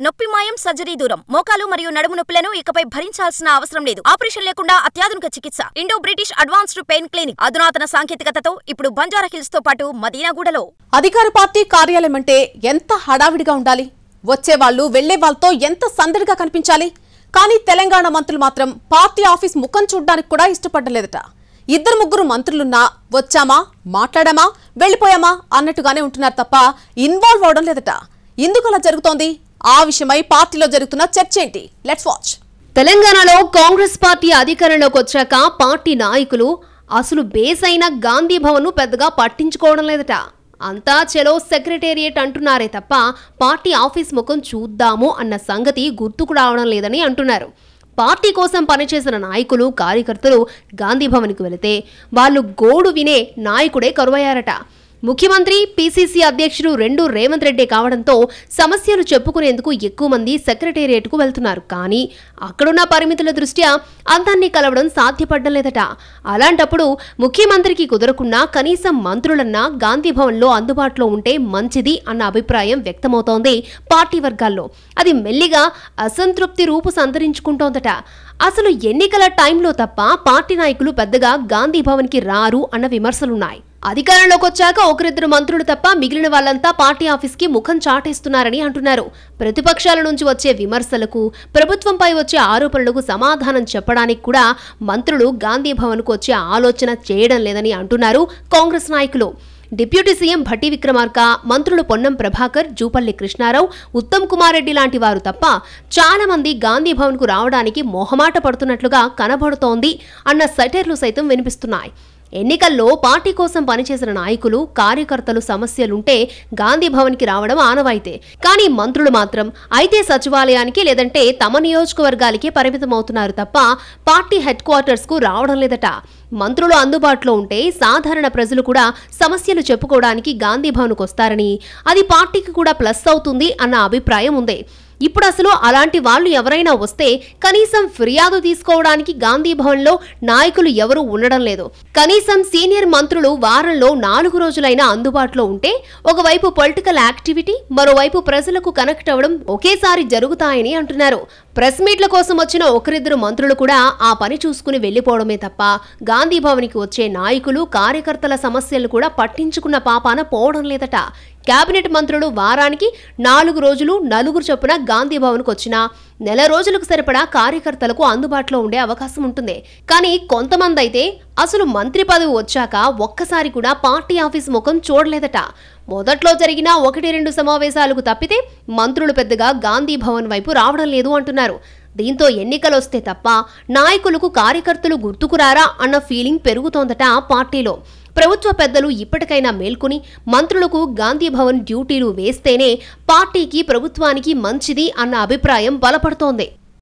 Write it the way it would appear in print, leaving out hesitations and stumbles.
నొప్పి మాయం సర్జరీ దూరం మోకాలు మరియు నడుము నొప్పులను ఇకపై భరించాల్సిన అవసరం లేదు. ఆపరేషన్ లేకుండా అత్యాధునిక చికిత్స. Indo British advanced pain clinic అధునాతన సాంకేతికతతో ఇప్పుడు బంజారా హిల్స్ తో పాటు మదీనాగూడలో. అధికార పార్టీ కార్యాలయం అంటే ఎంత హడావిడిగా ఉండాలి, వచ్చేవాళ్లు వెళ్లేవాళ్లతో ఎంత సందడిగా కనిపించాలి. కానీ తెలంగాణ మంత్రులు మాత్రం పార్టీ ఆఫీస్ ముఖం చూడడానికి కూడా ఇష్టపడలేదట. ఇద్దరు ముగ్గురు మంత్రులున్నా వచ్చామా, మాట్లాడామా, వెళ్లిపోయామా అన్నట్టుగానే ఉంటున్నారు తప్ప ఇన్వాల్వ్ అవడం లేదట. ఎందుకు అలా జరుగుతోంది? ఆ విషయమై పార్టీలో జరుగుతున్న చర్చ ఏంటి? Let's watch. తెలంగాణలో కాంగ్రెస్ పార్టీ అధికారంలోకి వచ్చాక పార్టీ నాయకులు అసలు బేస్ అయిన గాంధీ భవన్ ను పెద్దగా పట్టించుకోవడం లేదట. అంతా చెలో సెక్రటేరియట్ అంటున్నారే తప్ప పార్టీ ఆఫీస్ ముఖం చూద్దాము అన్న సంగతి గుర్తుకు రావడం లేదని అంటున్నారు. పార్టీ కోసం పనిచేసిన నాయకులు, కార్యకర్తలు గాంధీ భవన్కి వెళితే వాళ్ళు గోడు వినే నాయకుడే కరువయ్యారట. ముఖ్యమంత్రి, పీసీసీ అధ్యక్షుడు రెండు రేవంత్ రెడ్డి కావడంతో సమస్యలు చెప్పుకునేందుకు ఎక్కువ మంది సెక్రటేరియట్కు వెళ్తున్నారు. కానీ అక్కడున్న పరిమితుల దృష్ట్యా అందరినీ కలవడం సాధ్యపడడం లేదట. అలాంటప్పుడు ముఖ్యమంత్రికి కుదరకున్నా కనీసం మంత్రులన్నా గాంధీ భవన్లో అందుబాటులో ఉంటే మంచిది అన్న అభిప్రాయం వ్యక్తమవుతోంది పార్టీ వర్గాల్లో. అది మెల్లిగా అసంతృప్తి రూపు సంతరించుకుంటోందట. అసలు ఎన్నికల టైంలో తప్ప పార్టీ నాయకులు పెద్దగా గాంధీ భవన్కి రారు అన్న విమర్శలున్నాయి. అధికారంలోకి వచ్చాక ఒకరిద్దరు మంత్రులు తప్ప మిగిలిన వాళ్ళంతా పార్టీ ఆఫీస్కి ముఖం చాటేస్తున్నారని అంటున్నారు. ప్రతిపక్షాల నుంచి వచ్చే విమర్శలకు, ప్రభుత్వంపై వచ్చే ఆరోపణలకు సమాధానం చెప్పడానికి కూడా మంత్రులు గాంధీ భవన్కు వచ్చే ఆలోచన చేయడం లేదని అంటున్నారు కాంగ్రెస్ నాయకులు. డిప్యూటీ సీఎం భట్టి విక్రమార్క, మంత్రులు పొన్నం ప్రభాకర్, జూపల్లి కృష్ణారావు, ఉత్తమ్ కుమార్ రెడ్డి లాంటి వారు తప్ప చాలా మంది గాంధీ భవన్కు రావడానికి మొహమాట పడుతున్నట్లుగా కనబడుతోంది అన్న సెటైర్లు సైతం వినిపిస్తున్నాయి. ఎన్నికల్లో పార్టీ కోసం పనిచేసిన నాయకులు, కార్యకర్తలు సమస్యలుంటే గాంధీ భవన్కి రావడం ఆనవాయితే. కానీ మంత్రులు మాత్రం అయితే సచివాలయానికి లేదంటే తమ నియోజకవర్గాలకే పరిమితమవుతున్నారు తప్ప పార్టీ హెడ్ క్వార్టర్స్ కు రావడం లేదట. మంత్రులు అందుబాటులో ఉంటే సాధారణ ప్రజలు కూడా సమస్యలు చెప్పుకోవడానికి గాంధీ భవన్కు వస్తారని, అది పార్టీకి కూడా ప్లస్ అవుతుంది అన్న అభిప్రాయం ఉంది. ఇప్పుడు అసలు అలాంటి వాళ్ళు ఎవరైనా వస్తే కనీసం ఫిర్యాదు తీసుకోవడానికి గాంధీ భవన్లో నాయకులు ఎవరూ ఉండడం లేదు. కనీసం సీనియర్ మంత్రులు వారంలో 4 రోజులైనా అందుబాటులో ఉంటే ఒకవైపు పొలిటికల్ యాక్టివిటీ, మరోవైపు ప్రజలకు కనెక్ట్ అవ్వడం ఒకేసారి జరుగుతాయని అంటున్నారు. ప్రెస్ మీట్ల కోసం వచ్చిన ఒకరిద్దరు మంత్రులు కూడా ఆ పని చూసుకుని వెళ్లిపోవడమే తప్ప గాంధీ భవన్కి వచ్చే నాయకులు, కార్యకర్తల సమస్యలు కూడా పట్టించుకున్న పాపాన పోవడం లేదట. కేబినెట్ మంత్రులు వారానికి 4 రోజులు నలుగురు చొప్పున గాంధీ భవన్కు వచ్చినా నెల రోజులకు సరిపడా కార్యకర్తలకు అందుబాటులో ఉండే అవకాశం ఉంటుంది. కానీ కొంతమంది అయితే అసలు మంత్రి పదవి వచ్చాక ఒక్కసారి కూడా పార్టీ ఆఫీస్ ముఖం చూడలేదట. మొదట్లో జరిగిన 1-2 సమావేశాలకు తప్పితే మంత్రులు పెద్దగా గాంధీ భవన్ వైపు రావడం లేదు అంటున్నారు. దీంతో ఎన్నికలొస్తే తప్ప నాయకులకు, కార్యకర్తలు గుర్తుకురారా అన్న ఫీలింగ్ పెరుగుతోందట పార్టీలో. ప్రభుత్వ పెద్దలు ఇప్పటికైనా మేల్కొని మంత్రులకు గాంధీ భవన్ డ్యూటీలు వేస్తేనే పార్టీకి, ప్రభుత్వానికి మంచిది అన్న అభిప్రాయం బలపడుతోంది.